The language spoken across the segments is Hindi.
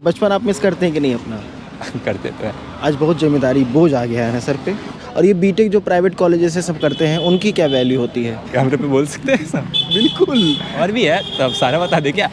बचपन आप मिस करते हैं कि नहीं अपना? करते तो हैं। आज बहुत जिम्मेदारी बोझ आ गया है ना सर पे। और ये बीटेक जो प्राइवेट कॉलेजेस से सब करते हैं उनकी क्या वैल्यू होती है? कैमरे पे बोल सकते हैं सब? बिल्कुल। और भी है तब सारा बता दे क्या?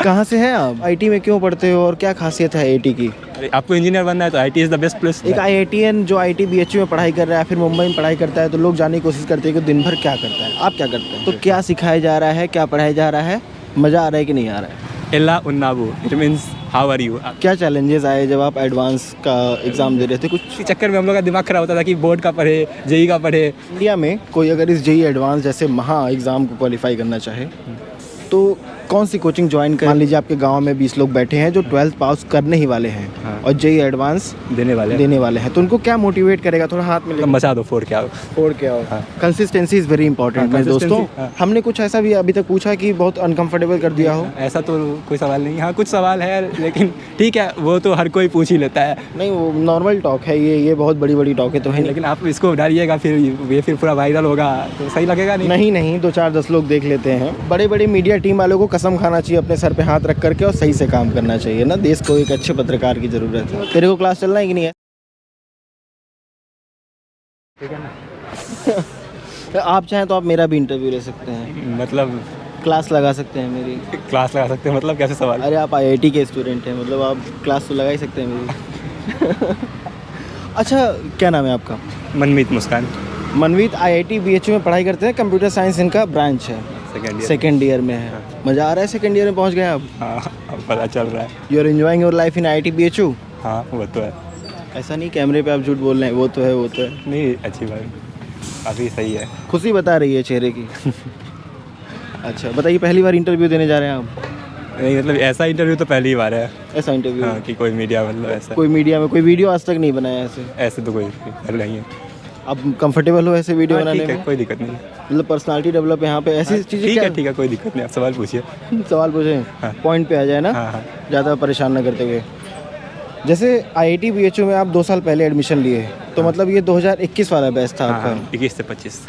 कहाँ से हैं आप? आईटी में क्यों पढ़ते हो और क्या खासियत है आईटी की? अरे आपको इंजीनियर बनना है तो IT is the best place. एक आईआईटीएन जो आईटी बीएचयू में पढ़ाई कर रहा है फिर मुंबई में पढ़ाई करता है तो लोग जानने की कोशिश करते हैं कि दिन भर क्या करता है। आप क्या करते हैं? तो क्या सिखाया जा रहा है, क्या पढ़ाया जा रहा है, मज़ा आ रहा है कि नहीं आ रहा है? एला उन्नाबू it means how are you. क्या चैलेंजेस आए जब आप एडवांस का एग्ज़ाम दे रहे थे? कुछ इसी चक्कर में हम लोग का दिमाग खराब होता था कि बोर्ड का पढ़े, जेई का पढ़े। इंडिया में कोई अगर इस जेई एडवांस जैसे महा एग्ज़ाम को क्वालिफाई करना चाहे तो कौन सी कोचिंग ज्वाइन कर? मान लीजिए आपके गांव में 20 लोग बैठे हैं जो 12th पास करने ही वाले हैं हाँ। और जेई एडवांस देने वाले हैं तो उनको क्या मोटिवेट करेगा? थोड़ा हाथ में मचा दो, फोड़ के आओ। फोड़ के आओ। हाँ। कंसिस्टेंसी इज़ वेरी इंपॉर्टेंट मेरे दोस्तों। हाँ। हमने कुछ ऐसा भी अभी तक पूछा कि बहुत अनकंफर्टेबल कर दिया हो? ऐसा तो कोई सवाल नहीं। हाँ कुछ सवाल है लेकिन ठीक है, वो तो हर कोई पूछ ही लेता है। नहीं, वो नॉर्मल टॉक है, ये बहुत बड़ी टॉक है तो है नहीं। लेकिन आप इसको डालिएगा फिर ये फिर पूरा वायरल होगा तो सही लगेगा नहीं। नहीं 2-4-10 लोग देख लेते हैं। बड़े मीडिया टीम वालों को कसम खाना चाहिए अपने सर पे हाथ रख करके और सही से काम करना चाहिए ना। देश को एक अच्छे पत्रकार की ज़रूरत है। तेरे को क्लास चलना है कि नहीं है? ठीक है ना। आप चाहें तो आप मेरा भी इंटरव्यू ले सकते हैं, मतलब क्लास लगा सकते हैं मेरी। क्लास लगा सकते हैं मतलब कैसे सवाल? अरे आप आईआईटी के स्टूडेंट हैं, मतलब आप क्लास तो लगा ही सकते हैं मेरी। अच्छा, क्या नाम है आपका? मनमीत मुस्कान। मनवीत आईआईटी बीएचयू में पढ़ाई करते हैं, कंप्यूटर साइंस इनका ब्रांच है, सेकेंड ईयर में है। मज़ा आ रहा है? सेकेंड ईयर में पहुंच गए आप? हाँ अब पता चल रहा है। You are enjoying your life in IIT BHU? हाँ वो तो है। ऐसा नहीं कैमरे पे आप झूठ बोल रहे हैं, वो तो है। नहीं अच्छी बात, काफ़ी सही है। खुशी बता रही है चेहरे की। अच्छा बताइए, पहली बार इंटरव्यू देने जा रहे हैं आप? नहीं मतलब ऐसा इंटरव्यू तो पहली बार है। ऐसा इंटरव्यू? हाँ कि कोई मीडिया मतलब ऐसा। कोई मीडिया में कोई वीडियो आज तक नहीं बनाया ऐसे? ऐसे तो कोई नहीं है। आप कंफर्टेबल हो ऐसे वीडियो बनाने ठीक है, में? कोई दिक्कत नहीं। मतलब पर्सनालिटी डेवलप यहाँ पे ऐसी चीज़ें? ठीक है कोई दिक्कत नहीं, आप सवाल पूछिए। सवाल पूछें? हाँ। पॉइंट पे आ जाए ना। हाँ। ज़्यादा परेशान ना करते हुए। जैसे आईआईटी बीएचयू में आप 2 साल पहले एडमिशन लिए तो मतलब ये 2021 वाला बैच था आपका? 21 से 25।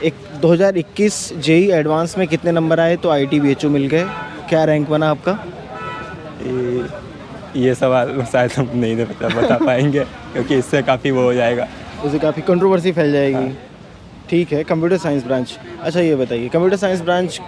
2021 जेई एडवांस में कितने नंबर आए तो आईआईटी बीएचयू मिल गए? क्या रैंक बना आपका? ये सवाल शायद हम नहीं बता पाएंगे क्योंकि इससे काफ़ी वो हो जाएगा, उससे काफ़ी कंट्रोवर्सी फैल जाएगी। ठीक है, कंप्यूटर साइंस ब्रांच। अच्छा ये बताइए, कंप्यूटर साइंस ब्रांच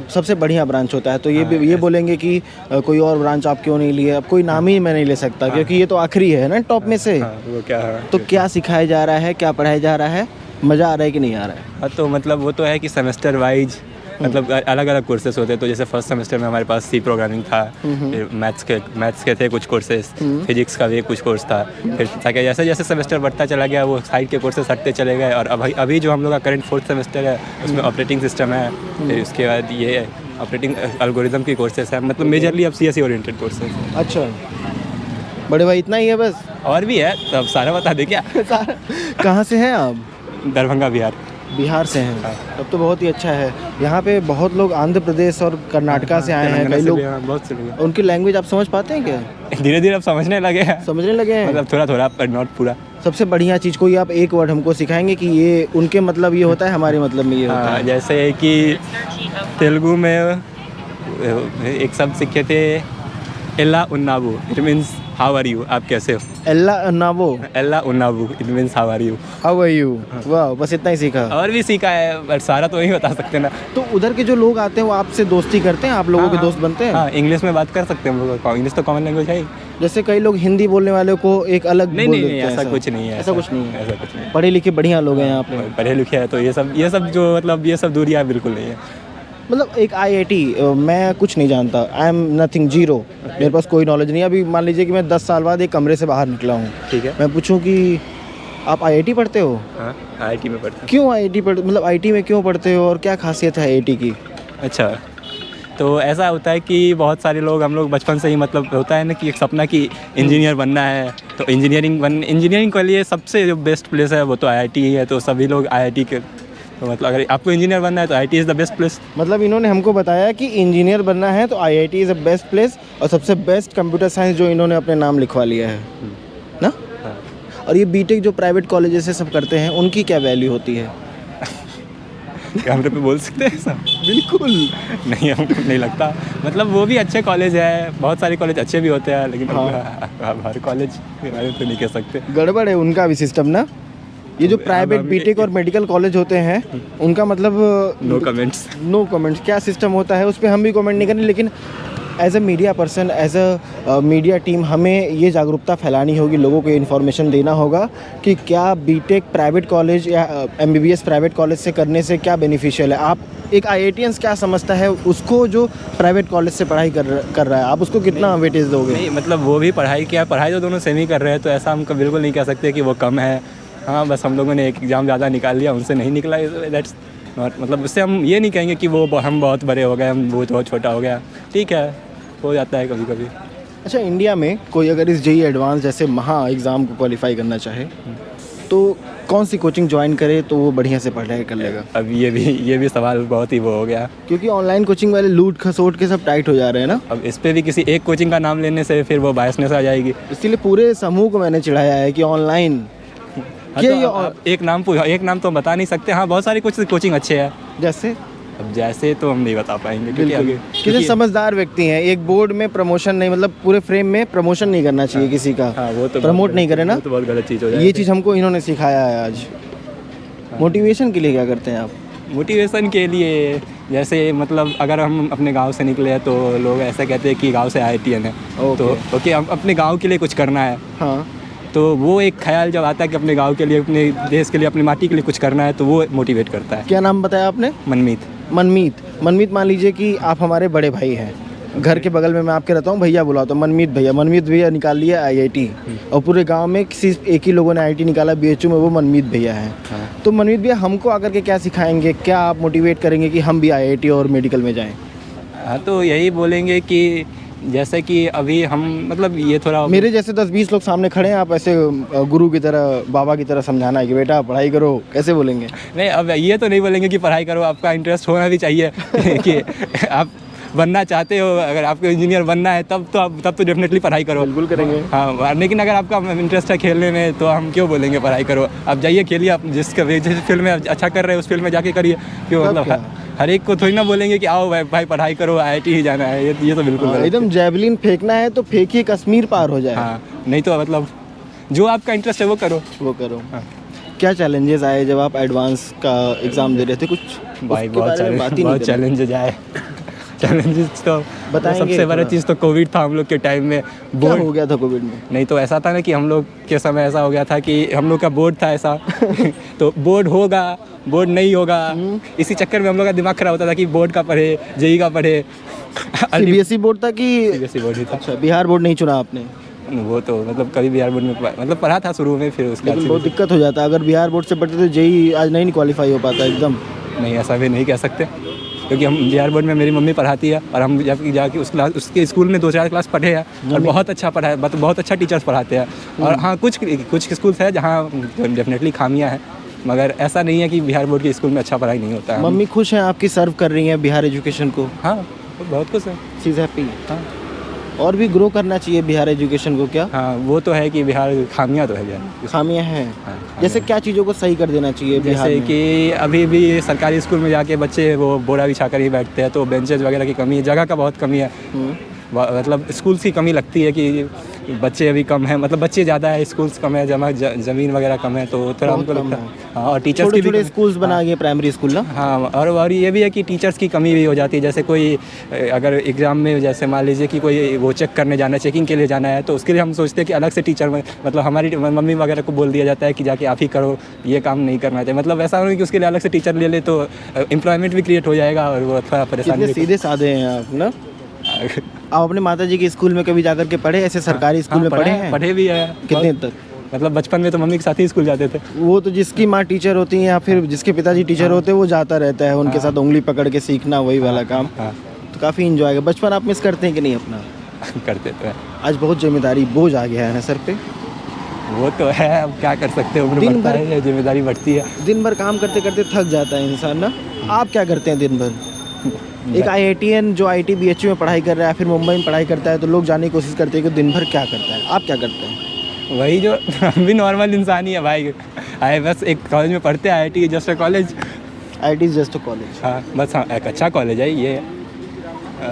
सबसे बढ़िया ब्रांच होता है तो ये बोलेंगे कि कोई और ब्रांच आप क्यों नहीं लिए? अब कोई नाम ही मैं नहीं ले सकता क्योंकि ये तो आखिरी है ना टॉप में से। वो क्या है? तो क्या सिखाया जा रहा है, क्या पढ़ाया जा रहा है, मज़ा आ रहा है कि नहीं आ रहा है? हाँ तो मतलब वो तो है कि सेमेस्टर वाइज मतलब अलग अलग कोर्सेज होते हैं। तो जैसे फर्स्ट सेमेस्टर में हमारे पास सी प्रोग्रामिंग था, फिर मैथ्स के थे कुछ कोर्सेज, फिजिक्स का भी कुछ कोर्स था। फिर ताकि जैसे जैसे सेमेस्टर बढ़ता चला गया वो साइड के कोर्सेज हटते चले गए और अभी जो हम लोग का करंट 4th सेमेस्टर है उसमें ऑपरेटिंग सिस्टम है। फिर उसके बाद ये ऑपरेटिंग एल्गोरिदम की कोर्सेज है, मतलब मेजरली अब CSE ओरिएंटेड कोर्सेज। अच्छा बड़े भाई, इतना ही है बस? और भी है तब सारा बता दे क्या? कहाँ से हैं आप? दरभंगा बिहार से हैं? तब तो बहुत ही अच्छा है। यहाँ पे बहुत लोग आंध्र प्रदेश और कर्नाटका से आए हैं, कई लोग। बहुत से लोग। उनकी लैंग्वेज आप समझ पाते हैं क्या? धीरे धीरे अब समझने लगे हैं। मतलब थोड़ा पर नॉट पूरा। सबसे बढ़िया चीज़ कोई आप एक वर्ड हमको सिखाएंगे कि ये उनके मतलब ये होता है, हमारे मतलब में ये होता है? जैसे कि तेलुगु में एक शब्द सीखे थे, एला उन्नाबू it means how are you, आप कैसे हो? एला उन्नावो it means how are you. How are you? वाह, बस इतना ही सीखा? और भी सीखा है बट सारा तो नहीं बता सकते ना। तो उधर के जो लोग आते हैं वो आपसे दोस्ती करते हैं, आप लोगों के दोस्त बनते हैं? हाँ इंग्लिश में बात कर सकते हैं हम लोग, इंग्लिश तो कॉमन लैंग्वेज है ही। जैसे कई लोग हिंदी बोलने वाले को एक अलग नहीं ऐसा कुछ नहीं है। ऐसा कुछ नहीं है? पढ़े लिखे बढ़िया लोग हैं यहाँ पे? पढ़े लिखे हैं तो ये सब जो मतलब ये सब दूरियाँ बिल्कुल नहीं है। मतलब एक आईआईटी, मैं कुछ नहीं जानता, आई एम नथिंग, जीरो, मेरे पास कोई नॉलेज नहीं है। अभी मान लीजिए कि मैं 10 साल बाद एक कमरे से बाहर निकला हूँ, ठीक है, मैं पूछूं कि आप आईआईटी पढ़ते हो? हाँ आईआईटी में पढ़ते। क्यों आईआईटी मतलब आईआईटी में क्यों पढ़ते हो और क्या खासियत है आईआईटी की? अच्छा तो ऐसा होता है कि बहुत सारे लोग हम लोग बचपन से ही मतलब होता है ना कि एक सपना कि इंजीनियर बनना है तो इंजीनियरिंग के लिए सबसे जो बेस्ट प्लेस है वो तो आईआईटी ही है। तो सभी लोग आईआईटी के तो मतलब अगर आपको इंजीनियर बनना है तो IIT is the best place. मतलब इन्होंने हमको बताया कि इंजीनियर बनना है तो IIT is the best place और सबसे बेस्ट कंप्यूटर साइंस जो इन्होंने अपने नाम लिखवा लिया है ना। हाँ। और ये बीटेक जो प्राइवेट कॉलेजेस से सब करते हैं उनकी क्या वैल्यू होती है? कैमरे पे बोल सकते हैं सब? बिल्कुल। नहीं, हमको नहीं लगता। मतलब वो भी अच्छे कॉलेज है, बहुत सारे कॉलेज अच्छे भी होते हैं, लेकिन अब हर कॉलेज के बारे में तो नहीं कह सकते। गड़बड़ है उनका भी सिस्टम ना। ये जो प्राइवेट बीटेक और मेडिकल कॉलेज होते हैं उनका मतलब नो कमेंट्स। नो कमेंट्स क्या सिस्टम होता है उस पर हम भी कमेंट नहीं करें, लेकिन as a media person, as a media team हमें ये जागरूकता फैलानी होगी, लोगों को इन्फॉर्मेशन देना होगा कि क्या बीटेक प्राइवेट कॉलेज या एमबीबीएस प्राइवेट कॉलेज से करने से क्या बेनिफिशियल है। आप एक आईआईटीएंस क्या समझता है उसको जो प्राइवेट कॉलेज से पढ़ाई कर रहा है, आप उसको कितना वेटेज दोगे? नहीं, मतलब वो भी पढ़ाई किया, पढ़ाई तो दोनों सेम ही कर रहे हैं, तो ऐसा हम बिल्कुल नहीं कह सकते कि वो कम है। हाँ, बस हम लोगों ने एक एग्ज़ाम ज़्यादा निकाल लिया, उनसे नहीं निकला, दैट्स नॉट, मतलब उससे हम ये नहीं कहेंगे कि वो हम बहुत बड़े हो गए, हम वो बहुत छोटा हो गया। ठीक है, हो जाता है कभी कभी। अच्छा, इंडिया में कोई अगर इस जेईई एडवांस जैसे महा एग्ज़ाम को क्वालिफाई करना चाहे तो कौन सी कोचिंग ज्वाइन करे तो वो बढ़िया से पढ़ाई कर लेगा? अब ये भी सवाल बहुत ही वो हो गया, क्योंकि ऑनलाइन कोचिंग वाले लूट खसोट के सब टाइट हो जा रहे हैं ना। अब इस पे भी किसी एक कोचिंग का नाम लेने से फिर वो बायसनेस आ जाएगी। इसीलिए पूरे समूह को मैंने चिढ़ाया है कि ऑनलाइन एक नाम तो बता नहीं सकते। हाँ, बहुत सारी कोचिंग अच्छे हैं, जैसे अब जैसे तो हम नहीं बता पाएंगे क्योंकि किसी समझदार व्यक्ति हैं, एक बोर्ड में प्रमोशन नहीं, मतलब पूरे फ्रेम में प्रमोशन नहीं करना चाहिए किसी का। हाँ, वो तो प्रमोट नहीं करे ना, तो बहुत गलत चीज़ हो जाएगी। ये चीज़ हमको इन्होंने सिखाया है आज। मोटिवेशन के लिए क्या करते हैं आप? मोटिवेशन के लिए जैसे मतलब अगर हम अपने गांव से निकले हैं तो लोग ऐसा कहते हैं कि गांव से आईआईटीएन है, तो ओके हम अपने गांव के लिए कुछ करना है। हाँ, तो वो एक ख्याल जब आता है कि अपने गांव के लिए, अपने देश के लिए, अपनी माटी के लिए कुछ करना है, तो वो मोटिवेट करता है। क्या नाम बताया आपने? मनमीत मान लीजिए कि आप हमारे बड़े भाई हैं, घर के बगल में मैं आपके रहता हूँ, भैया बुलाता हूँ, मनमीत भैया निकाल लिया आईआईटी, और पूरे गांव में सिर्फ एक ही लोगों ने आईआईटी निकाला बीएचयू में, वो मनमीत भैया हैं। तो मनमीत भैया हमको आकर के क्या सिखाएंगे, क्या आप मोटिवेट करेंगे कि हम भी आईआईटी और मेडिकल में जाएँ? हाँ, तो यही बोलेंगे कि जैसे कि अभी हम मतलब ये थोड़ा मेरे जैसे 10-20 लोग सामने खड़े हैं, आप ऐसे गुरु की तरह, बाबा की तरह समझाना है कि बेटा पढ़ाई करो, कैसे बोलेंगे? नहीं, अब ये तो नहीं बोलेंगे कि पढ़ाई करो, आपका इंटरेस्ट होना भी चाहिए कि आप बनना चाहते हो, अगर आपको इंजीनियर बनना है तब तो डेफिनेटली पढ़ाई करो। बिल्कुल करेंगे। हाँ, लेकिन अगर आपका इंटरेस्ट है खेलने में तो हम क्यों बोलेंगे पढ़ाई करो? आप जाइए खेलिए, आप जिस फील्ड में अच्छा कर रहे हैं उस फील्ड में जाके करिए। क्यों, मतलब हर एक को थोड़ी ना बोलेंगे कि आओ भाई पढ़ाई करो, आईआईटी ही जाना है, ये तो बिल्कुल एकदम जैवलिन फेंकना है तो फेंकिए, कश्मीर पार हो जाए। हाँ, नहीं तो मतलब जो आपका इंटरेस्ट है वो करो। हाँ। क्या चैलेंजेस आए जब आप एडवांस का एग्ज़ाम दे रहे थे? कुछ भाई बहुत चैलेंजेस आए। चैलेंजेस तो बताएंगे। सबसे बड़ा चीज़ तो कोविड था हम लोग के टाइम में। बोर्ड हो गया था कोविड में? नहीं, तो ऐसा था ना कि हम लोग के समय ऐसा हो गया था कि हम लोग का बोर्ड था ऐसा तो बोर्ड होगा, बोर्ड नहीं होगा, इसी चक्कर में हम लोग का दिमाग खराब होता था कि बोर्ड का पढ़े, जेईई का पढ़े। सीबीएसई बोर्ड था कि सीबीएसई बोर्ड ही था? अच्छा, बिहार बोर्ड नहीं चुना आपने? वो तो मतलब कभी बिहार बोर्ड में मतलब पढ़ा था शुरू में, फिर उसके बाद बहुत दिक्कत हो जाता है अगर बिहार बोर्ड से पढ़ते तो जेईई आज नहीं क्वालिफाई हो पाता एकदम। नहीं, ऐसा भी नहीं कह सकते क्योंकि हम बिहार बोर्ड में मेरी मम्मी पढ़ाती है और हम जब जाके उसके स्कूल में 2-4 क्लास पढ़े हैं और बहुत अच्छा पढ़ा है, बहुत अच्छा टीचर्स पढ़ाते हैं। और हाँ, कुछ स्कूल्स हैं जहाँ डेफिनेटली खामियाँ हैं, मगर ऐसा नहीं है कि बिहार बोर्ड के स्कूल में अच्छा पढ़ाई नहीं होता है। मम्मी खुश हैं आपकी सर्व कर रही हैं बिहार एजुकेशन को? हाँ, बहुत खुश है। She is happy. हाँ, और भी ग्रो करना चाहिए बिहार एजुकेशन को क्या? हाँ, वो तो है कि बिहार खामियाँ तो है बिहार, खामियाँ हैं। हाँ, जैसे क्या चीज़ों को सही कर देना चाहिए बिहार जैसे में? कि अभी भी सरकारी स्कूल में जाके बच्चे वो बोरा बिछा कर ही बैठते हैं, तो बेंचेज वगैरह की कमी है, जगह का बहुत कमी है। मतलब स्कूल्स की कमी लगती है कि बच्चे अभी कम हैं, मतलब बच्चे ज़्यादा है, स्कूल्स कम है, ज़मीन वगैरह कम है, तो थोड़ा हमको लगता है। हाँ, और टीचर्स की भी स्कूल्स बना गए प्राइमरी स्कूल ना। हाँ, और ये भी है कि टीचर्स की कमी भी हो जाती है। जैसे कोई अगर एग्ज़ाम में जैसे मान लीजिए कि कोई वो चेक करने जाना है, चेकिंग के लिए जाना है, तो उसके लिए हम सोचते हैं कि अलग से टीचर, मतलब हमारी मम्मी वगैरह को बोल दिया जाता है कि जाके आप ही करो, ये काम नहीं करना चाहिए। मतलब ऐसा नहीं कि उसके लिए अलग से टीचर ले तो एम्प्लॉयमेंट भी क्रिएट हो जाएगा और वो थोड़ा परेशानी। सीधे साधे हैं आप ना। आप अपने माताजी के स्कूल में कभी जाकर के पढ़े? ऐसे सरकारी स्कूल में पढ़े हैं? पढ़े भी है। कितने तक? मतलब बचपन में तो मम्मी के साथ ही स्कूल जाते थे। वो तो जिसकी माँ टीचर होती है या फिर जिसके पिताजी टीचर होते हैं वो जाता रहता है, उनके साथ उंगली पकड़ के सीखना, वही वाला काम। तो काफ़ी इंजॉय है। बचपन आप मिस करते हैं कि नहीं अपना? करते तो है। आज बहुत जिम्मेदारी बोझ आ गया है ना सर पे? वो तो है, अब क्या कर सकते हैं, उम्र बढ़ता है, जिम्मेदारी बढ़ती है। दिन भर काम करते करते थक जाता है इंसान ना। आप क्या करते हैं दिन भर? एक आईआईटीएन जो आईआईटी बीएचयू में पढ़ाई कर रहा है, फिर मुंबई में पढ़ाई करता है, तो लोग जानने की कोशिश करते हैं कि दिन भर क्या करता है। आप क्या करते हैं? वही जो हम भी नॉर्मल इंसान ही है भाई। आए बस एक कॉलेज में पढ़ते हैं, IIT just college, IT is just a college. हाँ बस, हाँ एक अच्छा कॉलेज है ये,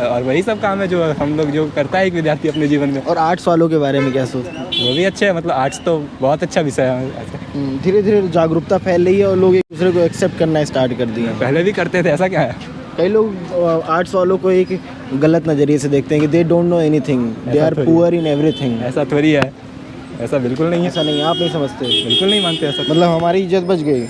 और वही सब काम है जो हम लोग जो करता है एक विद्यार्थी अपने जीवन में। और आर्ट्स वालों के बारे में क्या सोचते हैं? वो भी अच्छे है, मतलब आर्ट्स तो बहुत अच्छा विषय है ऐसे। धीरे धीरे जागरूकता फैल रही है और लोग एक दूसरे को एक्सेप्ट करना स्टार्ट कर दिए हैं। पहले भी करते थे, ऐसा क्या है? कई लोग आर्ट्स वालों को एक गलत नज़रिए से देखते हैं कि they don't know anything, they are poor in everything. ऐसा थोड़ी है, ऐसा बिल्कुल नहीं है। ऐसा नहीं, आप नहीं समझते? बिल्कुल नहीं मानते ऐसा। मतलब हमारी इज्जत बच गई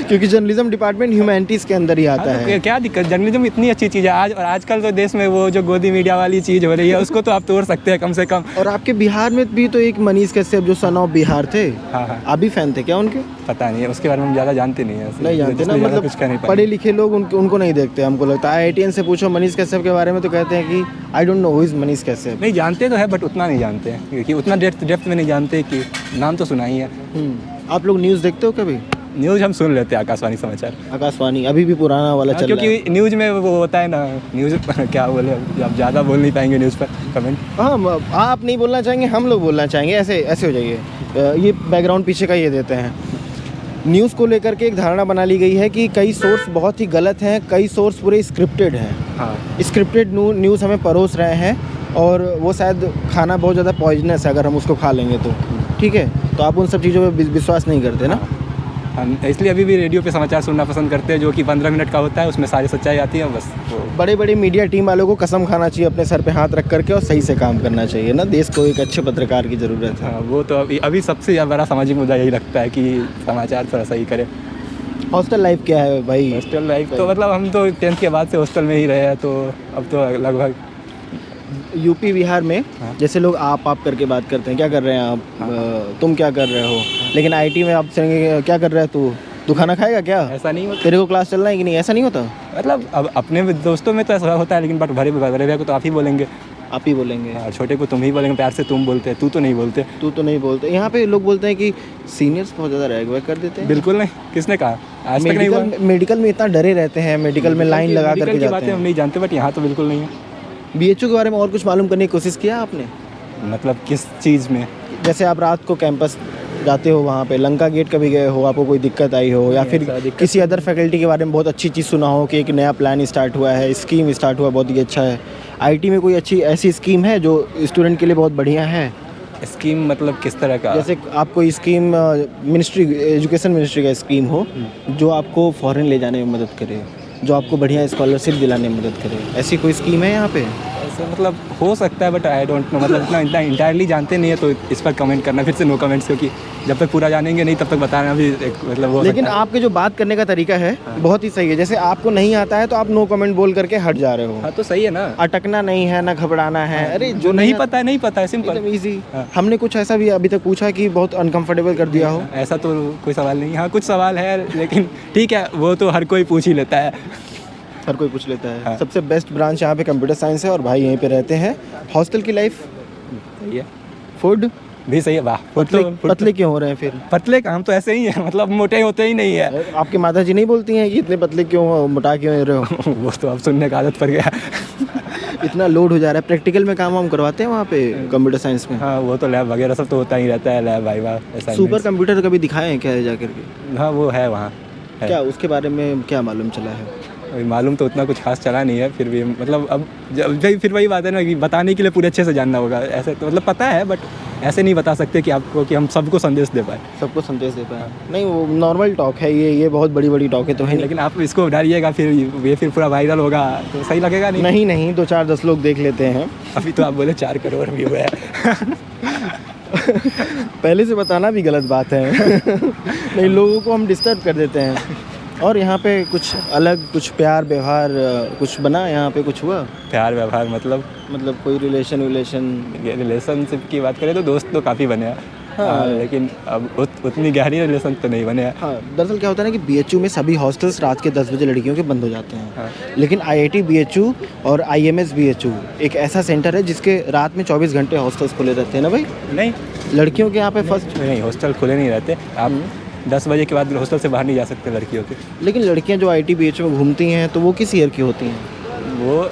क्योंकि जर्नलिज्म डिपार्टमेंट ह्यूमैनिटीज़ के अंदर ही आता हाँ, तो है। क्या दिक्कत, जर्नलिज्म इतनी अच्छी चीज़ है आज, और आजकल तो देश में वो जो गोदी मीडिया वाली चीज़ हो रही है उसको तो आप तोड़ सकते हैं कम से कम। और आपके बिहार में भी तो एक मनीष कश्यप जो सन ऑफ बिहार थे, हाँ हाँ, आप भी फैन थे क्या उनके? पता नहीं है उसके बारे में, हम ज़्यादा जानते नहीं है। नहीं जानते ना, मतलब कुछ कहने पढ़े लिखे लोग उनको नहीं देखते। हमको लगता है IITian से पूछो मनीष कश्यप के बारे में तो कहते हैं कि I don't know who is Manish Kashyap. नहीं जानते तो है बट उतना नहीं जानते हैं, क्योंकि उतना डेप्थ में नहीं जानते, कि नाम तो सुना ही है। आप लोग न्यूज़ देखते हो कभी? न्यूज़ हम सुन लेते हैं, आकाशवाणी समाचार। आकाशवाणी अभी भी पुराना वाला चल रहा है। क्योंकि न्यूज़ में वो होता है ना, न्यूज़ क्या बोले, आप ज़्यादा बोल नहीं पाएंगे न्यूज़ पर कमेंट। हाँ, आप नहीं बोलना चाहेंगे, हम लोग बोलना चाहेंगे, ऐसे ऐसे हो जाइए। ये बैकग्राउंड पीछे का ये देते हैं। न्यूज़ को लेकर के एक धारणा बना ली गई है कि कई सोर्स बहुत ही गलत हैं, कई सोर्स पूरे स्क्रिप्टेड हैं। हाँ, स्क्रिप्टेड न्यूज़ हमें परोस रहे हैं और वो शायद खाना बहुत ज़्यादा पॉइजनस है अगर हम उसको खा लेंगे तो। ठीक है, तो आप उन सब चीज़ों पे विश्वास नहीं करते ना? हम इसलिए अभी भी रेडियो पे समाचार सुनना पसंद करते हैं, जो कि 15 मिनट का होता है, उसमें सारी सच्चाई आती है बस। बड़े बड़े मीडिया टीम वालों को कसम खाना चाहिए अपने सर पे हाथ रख करके और सही से काम करना चाहिए ना। देश को एक अच्छे पत्रकार की ज़रूरत है। हाँ, वो तो अभी सबसे बड़ा सामाजिक मुद्दा यही लगता है कि समाचार थोड़ा सही करे। हॉस्टल लाइफ क्या है भाई? हॉस्टल लाइफ तो मतलब हम तो 10th के बाद से हॉस्टल में ही रहे हैं, तो अब तो लगभग यूपी बिहार में हाँ। जैसे लोग आप करके बात करते हैं, क्या कर रहे हैं आप? तुम क्या कर रहे हो? लेकिन IT में आप कहेंगे क्या कर रहा है तू खाना खाएगा क्या? ऐसा नहीं होता। तेरे को क्लास चलना है कि नहीं? ऐसा नहीं होता। मतलब अब अपने दोस्तों में तो ऐसा होता है, लेकिन बट बड़े भैया को तो आप ही बोलेंगे, आप ही बोलेंगे। और छोटे को तुम ही बोलेंगे, प्यार से तुम बोलते हैं, तू तो नहीं बोलते। तू तो नहीं बोलते। यहाँ पे लोग बोलते हैं कि सीनियर्स बहुत ज़्यादा रैग वैग कर देते हैं। बिल्कुल नहीं, किसने कहा? आज तक नहीं हुआ। मेडिकल में इतना डरे रहते हैं, मेडिकल में लाइन लगा करके की जाते बातें हम हैं। नहीं जानते, बट यहाँ तो बिल्कुल नहीं है। BHU के बारे में और कुछ मालूम करने की कोशिश किया आपने? मतलब किस चीज़ में? जैसे आप रात को कैंपस जाते हो, वहाँ पे लंका गेट कभी गए हो, आपको कोई दिक्कत आई हो, या फिर किसी अदर फैकल्टी के बारे में बहुत अच्छी चीज़ सुना हो कि एक नया प्लान स्टार्ट हुआ है, स्कीम स्टार्ट हुआ, बहुत ही अच्छा है। IT में कोई अच्छी ऐसी स्कीम है जो स्टूडेंट के लिए बहुत बढ़िया है? स्कीम मतलब किस तरह का? जैसे आपको स्कीम मिनिस्ट्री, एजुकेशन मिनिस्ट्री का स्कीम हो जो आपको फॉरेन ले जाने में मदद करे, जो आपको बढ़िया स्कॉलरशिप दिलाने में मदद करे, ऐसी कोई स्कीम है यहाँ पे? ऐसे मतलब हो सकता है, बट आई डोंट नो, मतलब इतना इंटायरली जानते नहीं है, तो इस पर कमेंट करना फिर से नो कमेंट्स, क्योंकि जब तक पूरा जानेंगे नहीं तब तक बताना भी एक मतलब वो। लेकिन आपके जो बात करने का तरीका है बहुत ही सही है। जैसे आपको नहीं आता है तो आप नो कमेंट बोल करके हट जा रहे हो। हाँ तो सही है ना, अटकना नहीं है ना घबराना है। अरे जो नहीं पता है नहीं पता है, सिंपल एकदम ईजी। हाँ। हमने कुछ ऐसा भी अभी तक पूछा कि बहुत अनकंफर्टेबल कर दिया हो? ऐसा तो कोई सवाल नहीं। हाँ कुछ सवाल है, लेकिन ठीक है, वो तो हर कोई पूछ ही लेता है। हर कोई पूछ लेता है। हाँ। सबसे बेस्ट ब्रांच यहाँ पे कंप्यूटर साइंस है और भाई यहीं पे रहते हैं। हॉस्टल की लाइफ, सही है, फूड भी सही है। वाह, पतले क्यों हो रहे हैं फिर? पतले काम तो ऐसे ही है, मतलब मोटे होते ही नहीं है। आपकी माता जी नहीं बोलती हैं कि इतने पतले क्यों हो, मोटा क्यों हो रहे हो? वो तो अब सुनने का आदत पड़ गया। इतना लोड हो जा रहा है। प्रैक्टिकल में काम हम करवाते हैं वहाँ पे कंप्यूटर साइंस में? हाँ वो तो लैब वगैरह सब तो होता ही रहता है, लैब वाइवा ऐसा। सुपर कंप्यूटर कभी दिखाए हैं क्या जा करके? हाँ वो है वहाँ है। क्या उसके बारे में क्या मालूम चला है? अभी मालूम तो उतना कुछ खास चला नहीं है, फिर भी मतलब अब फिर वही बात है ना कि बताने के लिए पूरे अच्छे से जानना होगा। ऐसे तो मतलब पता है, बट ऐसे नहीं बता सकते कि आपको, कि हम सबको संदेश दे पाए। सबको संदेश दे पाए नहीं, वो नॉर्मल टॉक है ये बहुत बड़ी बड़ी टॉक है तो है नहीं। लेकिन आप इसको डालिएगा फिर ये फिर पूरा वायरल होगा तो सही लगेगा नहीं। नहीं 2-4-10 लोग देख लेते हैं। अभी तो आप बोले 4 करोड़ व्यू है। पहले से बताना भी गलत बात है। नहीं, लोगों को हम डिस्टर्ब कर देते हैं। और यहाँ पे कुछ अलग, कुछ प्यार व्यवहार कुछ बना यहाँ पे? कुछ हुआ प्यार व्यवहार मतलब कोई रिलेशनशिप की बात करें तो दोस्त तो काफ़ी बने हैं। हाँ, लेकिन अब उतनी गहरी रिलेशन तो नहीं बने हैं। हाँ, दरअसल क्या होता है ना कि BHU में सभी हॉस्टल्स रात के 10 बजे लड़कियों के बंद हो जाते हैं। हाँ। लेकिन IIT BHU और IMS BHU एक ऐसा सेंटर है जिसके रात में 24 घंटे हॉस्टल्स खुले रहते हैं ना भाई? नहीं, लड़कियों के यहाँ पे फर्स्ट नहीं, हॉस्टल खुले नहीं रहते। आप 10 बजे के बाद हॉस्टल से बाहर नहीं जा सकते लड़कियों के। लेकिन लड़कियाँ जो IIT BHU में घूमती हैं तो वो किस ईयर की होती हैं? वो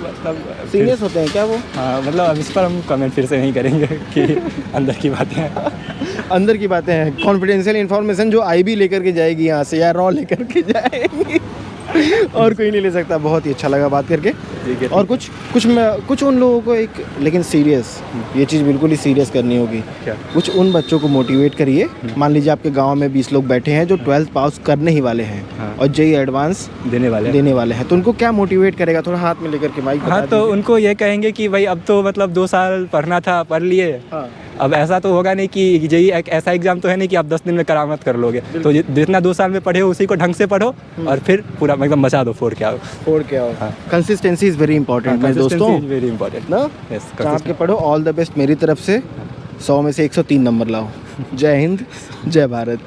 मतलब सीनियर्स होते हैं क्या वो? हाँ मतलब अब इस पर हम कमेंट फिर से नहीं करेंगे कि अंदर की बातें हैं। अंदर की बातें हैं, कॉन्फिडेंशियल इन्फॉर्मेशन जो IB लेकर के जाएगी यहाँ से या रॉ लेकर के जाएगी और कोई नहीं ले सकता। बहुत ही अच्छा लगा बात करके। ठीक है। और कुछ उन लोगों को एक, लेकिन सीरियस, ये चीज़ बिल्कुल ही सीरियस करनी होगी। क्या? कुछ उन बच्चों को मोटिवेट करिए। मान लीजिए आपके गांव में 20 लोग बैठे हैं जो 12th पास करने ही वाले हैं हाँ। और JEE एडवांस देने वाले हैं, तो उनको क्या मोटिवेट करेगा? थोड़ा हाथ में लेकर के माइक बता हाँ, तो दीजिए। उनको ये कहेंगे कि भाई अब तो मतलब 2 साल पढ़ना था, पढ़ लिए। हाँ। अब ऐसा तो होगा नहीं कि JEE एक ऐसा एग्जाम तो है नहीं कि आप 10 दिन में करामत कर लोगे। तो जितना 2 साल में पढ़े हो उसी को ढंग से पढ़ो और फिर पूरा एकदम मचा दो, फोड़ के आओ। हाँ। कंसिस्टेंसी इज़ वेरी इंपॉर्टेंट मेरे दोस्तों, वेरी इंपॉर्टेंट ना? चाप के पढ़ो। ऑल द बेस्ट मेरी तरफ से। 100 में से 103 नंबर लाओ। जय हिंद, जय भारत।